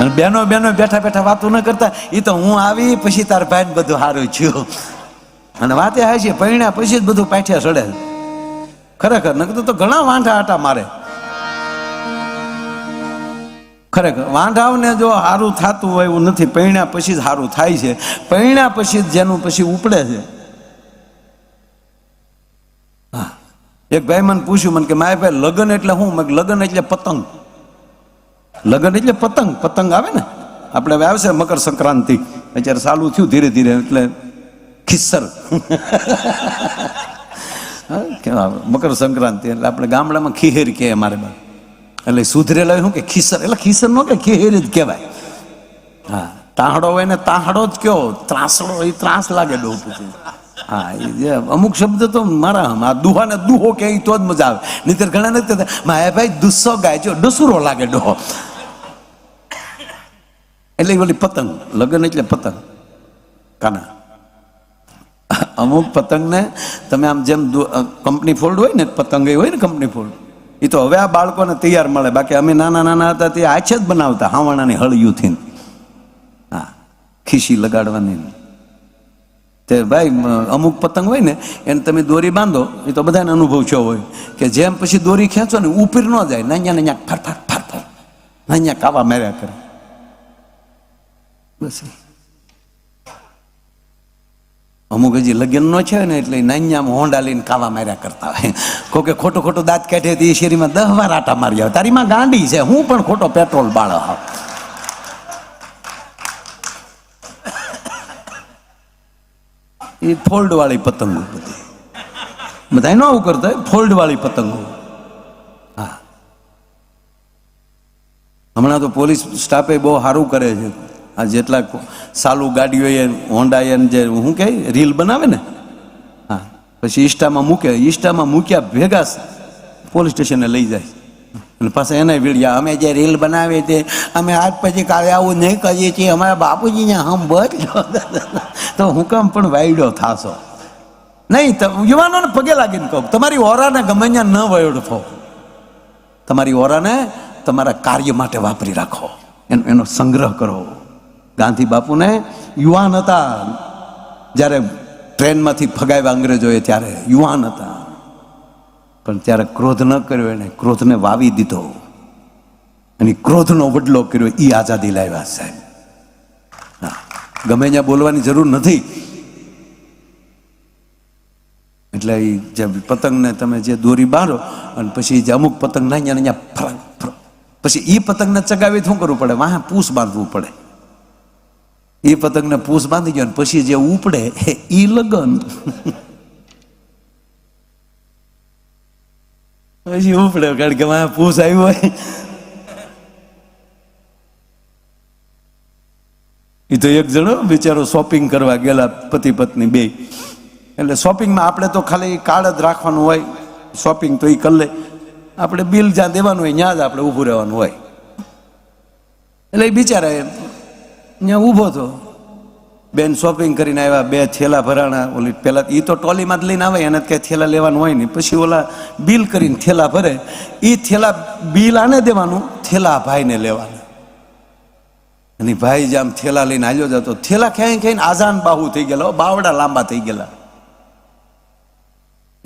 અને બેનો બેઠા બેઠા વાતો ન કરતા, એ તો હું આવી પછી તાર ભાઈ બધું સારું થયું. અને વાતે આવે છે પૈણ્યા પછી જ બધું પાઠ્યા ચડે. ખરેખર નકર તો ઘણા વાંઢા આટા મારે. ખરેખર વાંઢાઓને જો સારું થતું હોય એવું નથી, પૈણ્યા પછી જ સારું થાય છે. પૈણ્યા પછી જ જેનું પછી ઉપડે છે. હા, એક ભાઈ મને પૂછ્યું, મને કે માય ભાઈ લગ્ન એટલે શું? મેં લગ્ન એટલે પતંગ. લગ્ન એટલે પતંગ. પતંગ આવે ને આપણે હવે આવશે મકર સંક્રાંતિ, અત્યારે ચાલુ થયું ધીરે ધીરે, એટલે ખિસ્સર મકર સંક્રાંતિ એટલે આપણે ગામડામાં ખીહેર કહે અમારે બાદ, એટલે સુધરેલા શું કે ખિસ્સર, એટલે ખિસ્સર નો કે ખીહેર જ કહેવાય. હા, તાહડો હોય ને તાહડો જ કયો, ત્રાસડો એ ત્રાસ લાગે ડો પછી. હા, એ જે અમુક શબ્દ તો મારા આ દુહા ને દુહો કે તો જ મજા આવે, નહીતર ઘણા નથી માયા ભાઈ દુસ્સો ગાય જો ડસુરો લાગે ડોહો. એટલે ઓલી પતંગ, લગ્ન એટલે પતંગ કાના. અમુક પતંગને તમે આમ જેમ કંપની ફોલ્ડ હોય ને પતંગ હોય ને કંપની ફોલ્ડ, એ તો હવે આ બાળકોને તૈયાર મળે. બાકી અમે નાના નાના હતા તે આછે જ બનાવતા હાવાણાની હળિયુંથી. હા, ખીસી લગાડવાની. તે ભાઈ અમુક પતંગ હોય ને એને તમે દોરી બાંધો, એ તો બધાને અનુભવ છો હોય કે જેમ પછી દોરી ખેંચો ને ઉપર ન જાય, નાન્યા નાન્યા ફર ફર ફર ફર નાન્યા કાવા માર્યા કરે. બસ અમુક હજી લગ્ન નો છે ને એટલે નાન્યામાં હોંડા લઈને કાવા માર્યા કરતા હોય. કોકે ખોટું ખોટું દાંત કાઢે તો એ શેરીમાં 10 વાર આટા મારી આવે. તારી માં ગાંડી છે, હું પણ ખોટો પેટ્રોલ બાળો આવ. એ ફોલ્ડ વાળી પતંગો બધી, બધા ન આવું કરતા, ફોલ્ડ વાળી પતંગો. હા, હમણાં તો પોલીસ સ્ટાફે બહુ સારું કરે છે. આ જેટલા સાલું ગાડીઓ એ હોન્ડા એ જે શું કહે રીલ બનાવે ને, હા, પછી ઇન્સ્ટામાં મૂકે, ઇન્સ્ટામાં મૂક્યા ભેગા પોલીસ સ્ટેશને લઈ જાય. અને પાછા એના વીડિયા, અમે જે રીલ બનાવી તે અમે આજ પછી કાલે આવું નહીં કરીએ છીએ, અમારા બાપુજીને હમ બચ. તો હું કામ પણ વાયડો થાશો નહીં. યુવાનોને પગે લાગીને કહું, તમારી ઓરાને ગમે ત્યાં ન વયોડફો. તમારી ઓરાને તમારા કાર્ય માટે વાપરી રાખો, એનો સંગ્રહ કરો. ગાંધી બાપુને યુવાન હતા જ્યારે ટ્રેનમાંથી ફગાવ્યા અંગ્રેજોએ, ત્યારે યુવાન હતા, પણ ત્યારે ક્રોધ ન કર્યો. એને ક્રોધને વાવી દીધો અને ક્રોધનો વડલો કર્યો. એ આઝાદી લાવ્યા સાહેબ. ગમે ત્યાં બોલવાની જરૂર નથી. એટલે એ જે પતંગને તમે જે દોરી બાંધો અને પછી જે અમુક પતંગ નાન્યા નાન્યા પછી એ પતંગને ચગાવી શું કરવું પડે? વાહ પૂસ બાંધવું પડે. એ પતંગને પૂસ બાંધી ગયો પછી જે ઉપડે એ લગન. પછી ઉપડે કારણ કે વાહ પૂસ આવ્યું હોય. એ તો એક જણો બિચારો શોપિંગ કરવા ગયેલા, પતિ પત્ની બે. એટલે શોપિંગમાં આપણે તો ખાલી કાર્ડ જ રાખવાનું હોય, શોપિંગ તો એ કરી લે. આપણે બિલ જ્યાં દેવાનું હોય ત્યાં જ આપણે ઊભું રહેવાનું હોય. એટલે એ બિચારા ત્યાં ઊભો હતો. બેન શોપિંગ કરીને આવ્યા, 2 થેલા ભરાણા. ઓલી પેલા એ તો ટ્રોલીમાં જ લઈને આવે, એને કઈ થેલા લેવાનું હોય નહીં. પછી ઓલા બિલ કરીને થેલા ભરે, એ થેલા બિલ આને દેવાનું, થેલા ભાઈને લેવાના. અને ભાઈ જેમ થેલા લઈને હાલ્યો જતો, થેલા ક્યાંય ક્યાંય આઝાન બાહુ થઈ ગયેલા, બાવડા લાંબા થઈ ગયેલા.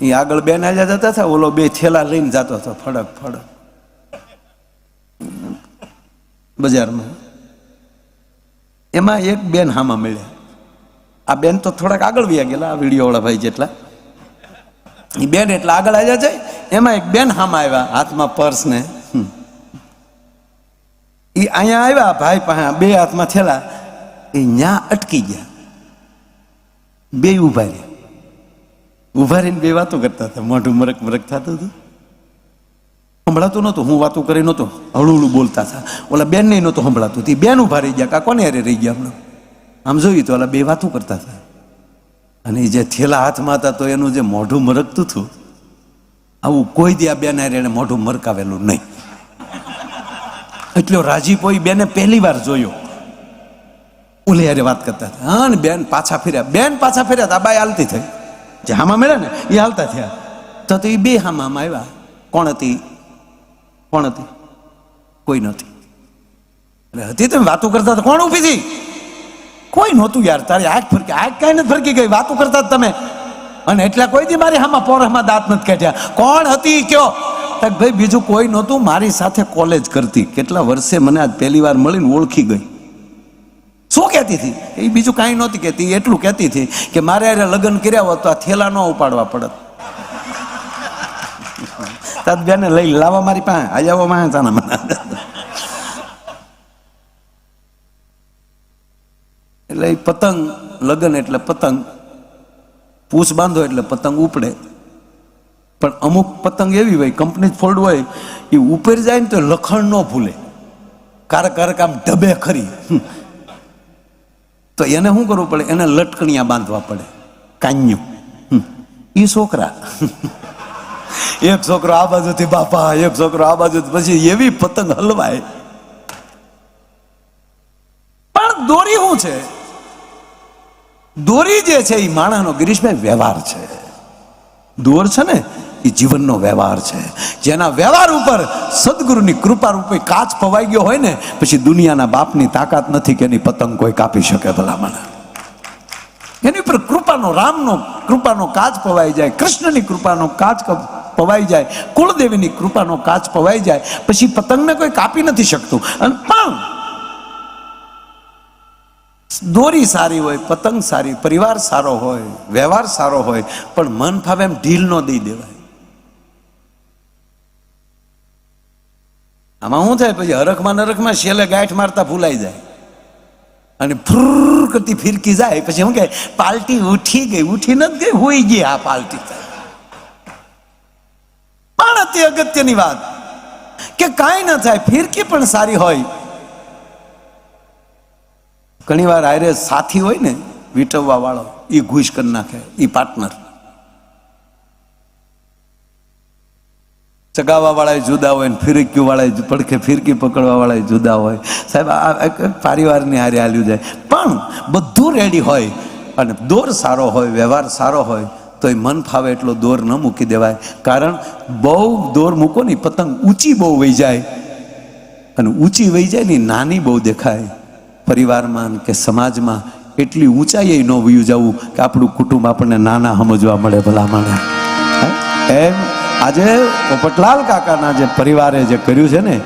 એ આગળ બેન હાલ્યા જતા હતા, ઓલો 2 થેલા લઈને જતો હતો ફડક ફડક બજારમાં. એમાં એક બેન હામાં મળ્યા. આ બેન તો થોડાક આગળ વ્યા ગયેલા, આ વિડીયો વાળા ભાઈ જેટલા. એ બેન એટલા આગળ આવ્યા છે. એમાં એક બેન હામાં આવ્યા, હાથમાં પર્સ ને. એ અહીંયા આવ્યા ભાઈ પાસે, 2 હાથમાં થેલા. એ ન્યા અટકી ગયા. 2 ઉભા રહ્યા. ઉભા રહીને 2 વાતો કરતા હતા. મોઢું મરક મરક થતું હતું, સંભળાતું નહોતું. હું વાતો કરી નહોતો, હળું હળું બોલતા હતા. ઓલા બેન ને નહોતું સંભળાતું. તે બેન ઉભા રહી ગયા, કા કોને હારે રહી ગયા હમણાં. આમ જોયું તો ઓલા 2 વાતો કરતા હતા. અને જે થેલા હાથમાં હતા તો એનું જે મોઢું મરકતું હતું, આવું કોઈ દી આ બેન હારે એને મોઢું મરકાવેલું નહીં. એટલો રાજીપો એ બેને પહેલી વાર જોયો. ઓલે હારે વાત કરતા હતા. હા ને બેન પાછા ફેર્યા. બેન પાછા ફેર્યા, આ બાઈ હાલતી થઈ. જે હામાં મળ્યા ને એ હાલતા થયા. તો એ 2 હામાં આવ્યા. કોણ હતી? કોણ હતી? કોઈ નથી. એટલે હતી તમે વાતો કરતા તો કોણ ઊભી હતી? કોઈ નહોતું યાર. તારી આંખ ફરકી, આંખ કાંઈ નથી ફરકી ગઈ, વાતો કરતા જ તમે. અને એટલા કોઈ દી મારી હામાં પોરમાં દાંત નથી કાઢ્યા. કોણ હતી કયો? ભાઈ બીજું કોઈ નહોતું, મારી સાથે કોલેજ કરતી. કેટલા વર્ષે મને આજ પહેલી વાર મળીને ઓળખી ગઈ. શું કહેતી હતી એ બીજું કાંઈ નહોતી કહેતી, એટલું કહેતી હતી કે મારે અરે લગ્ન કર્યા હોત તો આ થેલા ન ઉપાડવા પડત. તાત બેને લઈ લાવવા મારી પાસે, આ આવો માં તાના મને. એટલે પતંગ, લગ્ન એટલે પતંગ, પૂછ બાંધો એટલે પતંગ ઉપડે. પણ અમુક પતંગ એવી હોય, કંપની ફોલ્ડ હોય, એ ઉપર જાય ને તો લખણ ન ભૂલે, કારક કારક આમ ઢબે ખરી. તો એને શું કરવું પડે? એને લટકણિયા બાંધવા પડે, કાન્યું. એ છોકરા, એક છોકરો આ બાજુથી બાપા, એક છોકરો આ બાજુથી, પછી એવી પતંગ હલવાય. પણ દોરી શું છે? દોરી જે છે એ માણસનો, ગિરીશભાઈ, વ્યવહાર છે. દોર છે ને એ જીવનનો વ્યવહાર છે. જેના વ્યવહાર ઉપર સદગુરુની કૃપા રૂપે કાચ પવાઈ ગયો હોય ને, પછી દુનિયાના બાપની તાકાત નથી કે એની પતંગ કોઈ કાપી શકે. ભલામણ એની ઉપર કૃપાનો, રામનો કૃપાનો કાચ પવાઈ જાય, કૃષ્ણની કૃપાનો કાચ પવાઈ જાય, કુળદેવીની કૃપાનો કાચ પવાઈ જાય, પછી પતંગને કોઈ કાપી નથી શકતું. અને પણ દોરી સારી હોય, પતંગ સારી, પરિવાર સારો હોય, વ્યવહાર સારો હોય, પણ મન ફાવે એમ ઢીલ ન દઈ દેવાય. આમાં શું થાય? પછી હરખમાં નરખમાં શેલે ગાંઠ મારતા ભૂલાઈ જાય અને ફ્રુર કરતી ફિરકી જાય. પછી શું કહે? પાલટી ઉઠી ગઈ. ઉઠી નથી ગઈ, હોઈ ગઈ આ પાલટી. પણ અતિ અગત્યની વાત કે કાંઈ ન થાય, ફિરકી પણ સારી હોય. ઘણી વાર આરે સાથી હોય ને, વીટવવા વાળો, એ ઘૂસ કરી નાખે, એ પાર્ટનર. ચગાવવા વાળા જુદા હોય ને ફિરકી વાળા પડખે ફિરકી પકડવા વાળા જુદા હોય. સાહેબ આ પરિવારની હારે હાલ્યું જાય. પણ બધું રેડી હોય અને દોર સારો હોય, વ્યવહાર સારો હોય, તો એ મન ફાવે એટલો દોર ન મૂકી દેવાય. કારણ બહુ દોર મૂકો ને, પતંગ ઊંચી બહુ વહી જાય, અને ઊંચી વહી જાય ને નાની બહુ દેખાય. પરિવારમાં કે સમાજમાં એટલી ઊંચાઈ ન વયું જવું કે આપણું કુટુંબ આપણને નાના સમજવા મળે. ભલામણ એમ આજે પોપટલાલ કાકાના જે પરિવારે જે કર્યું છે ને,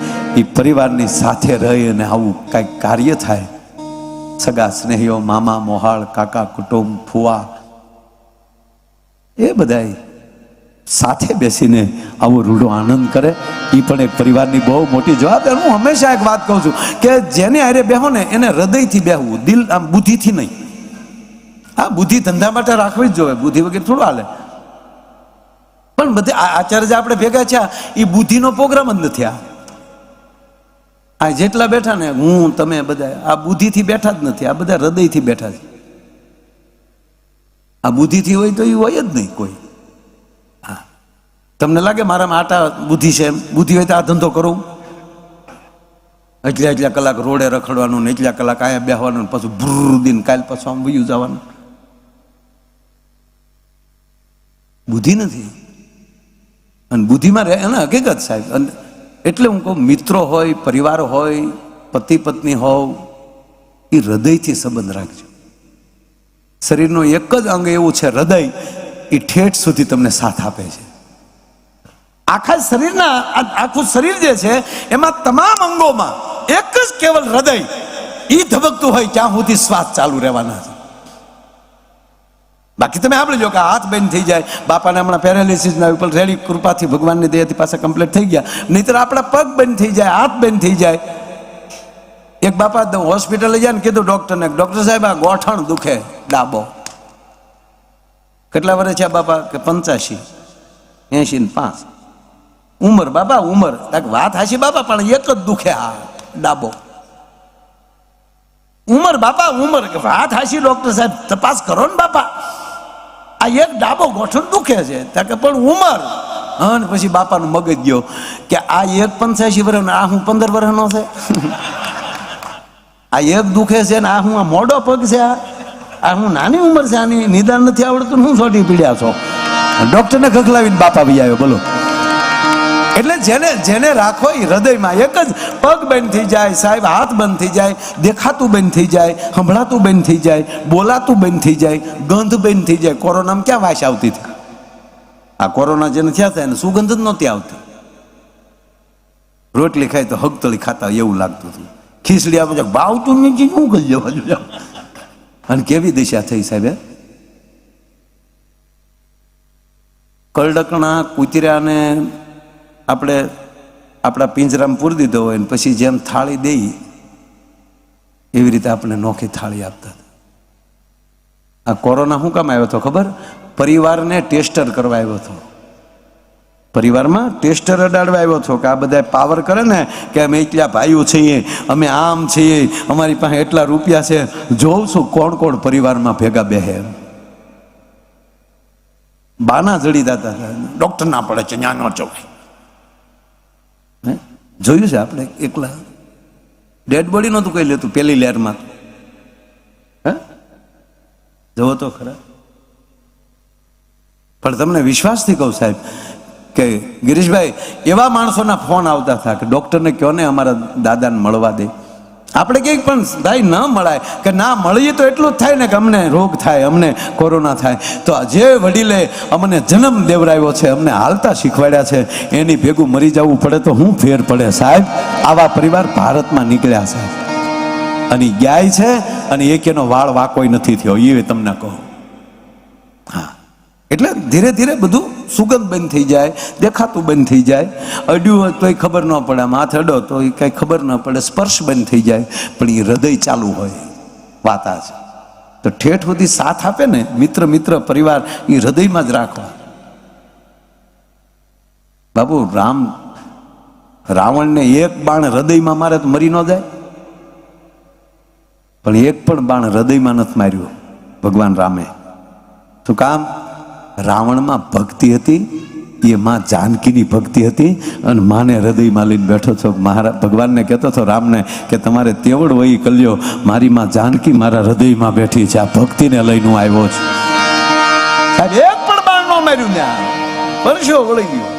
એ પરિવારની સાથે રહી અને આવું કાંઈક કાર્ય થાય. સગા સ્નેહીઓ, મામા, મોહાળ, કાકા, કુટુંબ, ફુવા, એ બધાય સાથે બેસીને આવો રૂડો આનંદ કરે, એ પણ એક પરિવારની બહુ મોટી જવાબદારી. હું હંમેશા એક વાત કહું છું કે જેને હારે બેહો ને એને હૃદયથી બેહવું, દિલ આમ બુદ્ધિથી નહીં. હા, બુદ્ધિ ધંધા માટે રાખવી જ જોઈએ, બુદ્ધિ વગેરે થોડું હાલે. પણ બધે આચાર્ય જે આપણે ભેગા છે એ બુદ્ધિનો પ્રોગ્રામ જ નથી. આ જેટલા બેઠા ને, હું, તમે બધા આ બુદ્ધિથી બેઠા જ નથી, આ બધા હૃદયથી બેઠા છે. આ બુદ્ધિથી હોય તો એ હોય જ નહીં કોઈ. હા, તમને લાગે મારામાં આટા બુદ્ધિ છે એમ? બુદ્ધિ હોય તો આ ધંધો કરું, એટલા કલાક રોડે રખડવાનું ને એટલા કલાક અહીંયા બેસવાનું, પાછું ભૂર દિન કાલ પાછું આમ વયું જવાનું. બુદ્ધિ નથી. અને બુદ્ધિમાં રહે એને હકીકત સાહેબ. અને એટલે હું કહું, મિત્રો હોય, પરિવાર હોય, પતિ પત્ની હોવ, એ હૃદયથી સંબંધ રાખજો. શરીરનું એક જ અંગ એવું છે હૃદય, એ ઠેઠ સુધી તમને સાથ આપે છે. આખા શરીરના, આખું શરીર જે છે એમાં તમામ અંગોમાં એક જ કેવલ હૃદય એ ધબકતું હોય ત્યાં સુધી શ્વાસ ચાલુ રહેવાના છે. બાકી તમે આપણે જો કે હાથ બંધ થઈ જાય, બાપાને હમણાં પેરાલિસિસ ના ઉપર રેડી કૃપાથી ભગવાનની દયાથી પાછા કમ્પ્લીટ થઈ ગયા, નહીતર આપણા પગ બંધ થઈ જાય, હાથ બંધ થઈ જાય. એક બાપા હોસ્પિટલે જાય ને કીધું ડોક્ટરને, ડોક્ટર સાહેબ આ ગોઠણ દુખે ડાબો. કેટલા વર્ષ છે બાપા? કે 85, 85 ઉંમર. બાપા ઉંમર વાત હાશી બાપા, પણ એક જ દુખે આ ડાબો. ઉંમર બાપા ઉંમર. વાત હાશી ડોક્ટર સાહેબ, તપાસ કરો ને બાપા, આ એક ડાબો ગોઠણ દુખે છે. ત્યાં કે પણ ઉંમર. અને પછી બાપાનું મગજ ગયો કે આ એક 85 વર્ષ, આ હું 15 વર્ષનો છે. આ એક દુખે છે ને આ હું આ મોડો પગ છે, આ હું નાની ઉંમર છે, આની નિદાન નથી આવડતું, હું સોટી પીડ્યા છો. ડોક્ટરને ખખલાવીને બાપા બી આવ્યો. બોલો એટલે જેને જેને રાખો એ હૃદયમાં. એક જ પગ બંધ થઈ જાય સાહેબ, હાથ બંધ થઈ જાય, દેખાતું બંધ થઈ જાય, સંભળાતું બંધ થઈ જાય, બોલાતું બંધ થઈ જાય, ગંધ બંધ થઈ જાય. કોરોનામાં ક્યાં વાસ આવતી હતી? આ કોરોના જેને થયા હતા એને સુગંધ જ નહોતી આવતી. રોટલી ખાય તો હગતળી ખાતા એવું લાગતું હતું. ખીચડી આપણે બાવતું નથી શું કરી જવા. અને કેવી દિશા થઈ સાહેબ? કરડકણા કૂતરાને આપણે આપણા પિંજરામાં પૂરી દીધો હોય ને પછી જેમ થાળી દઈ એવી રીતે આપણે નોખી થાળી આપતા. આ કોરોના શું કામ આવ્યો હતો ખબર? પરિવારને ટેસ્ટર કરવા આવ્યો હતો. પરિવારમાં ટેસ્ટર અડાડવા આવ્યો હતો કે આ બધા પાવર કરે ને કે અમે એટલા ભાઈઓ છીએ, અમે આમ છીએ, અમારી પાસે એટલા રૂપિયા છે, જોઉં છું કોણ કોણ પરિવારમાં ભેગા બેહે. બાના જડી દાતા ડોક્ટર ના પડે છે ન્યા ન ચોખાય. જોયું છે આપણે? એકલા ડેડ બોડી નહોતું કહી લેતું પેલી લહેરમાં. હે જવો તો ખરા. પણ તમને વિશ્વાસથી કહું સાહેબ કે ગિરીશભાઈ, એવા માણસોના ફોન આવતા હતા કે ડોક્ટરને કહો ને અમારા દાદાને મળવા દે. આપણે કંઈક પણ ભાઈ ન મળાય કે ના મળીએ તો એટલું જ થાય ને કે અમને રોગ થાય, અમને કોરોના થાય. તો જે વડીલે અમને જન્મ દેવરાવ્યો છે, અમને હાલતા શીખવાડ્યા છે, એની ભેગું મરી જવું પડે તો શું ફેર પડે સાહેબ? આવા પરિવાર ભારતમાં નીકળ્યા છે અને ગાય છે અને એક એનો વાળ વાકોય નથી થયો, એ તમને કહું. હા, એટલે ધીરે ધીરે બધું સુગંધ બંધ થઈ જાય, દેખાતું બંધ થઈ જાય, અડ્યું હોય તોય ખબર ન પડે, હાથ અડો તો એ કંઈ ખબર ન પડે, સ્પર્શ બંધ થઈ જાય, પણ એ હૃદય ચાલુ હોય. વાત આ છે. તો ઠેઠ સુધી સાથ આપે ને મિત્ર પરિવાર, એ હૃદયમાં જ રાખવા. બાબુ રાવણને એક બાણ હૃદયમાં મારે તો મરી ન જાય, પણ એક પણ બાણ હૃદયમાં નથી માર્યું ભગવાન રામે. શું કામ? રાવણમાં ભક્તિ હતી, એ માં જાનકીની ભક્તિ હતી, અને માને હૃદયમાં લઈને બેઠો છો. મારા ભગવાનને કહેતો હતો રામને કે તમારે તેવડ વહી કલ્યો, મારી માં જાનકી મારા હૃદયમાં બેઠી છે, આ ભક્તિને લઈને હું આવ્યો છું. સાહેબ એક પણ બાણ ન માર્યું, ત્યાં વર્ષો વળી ગયો.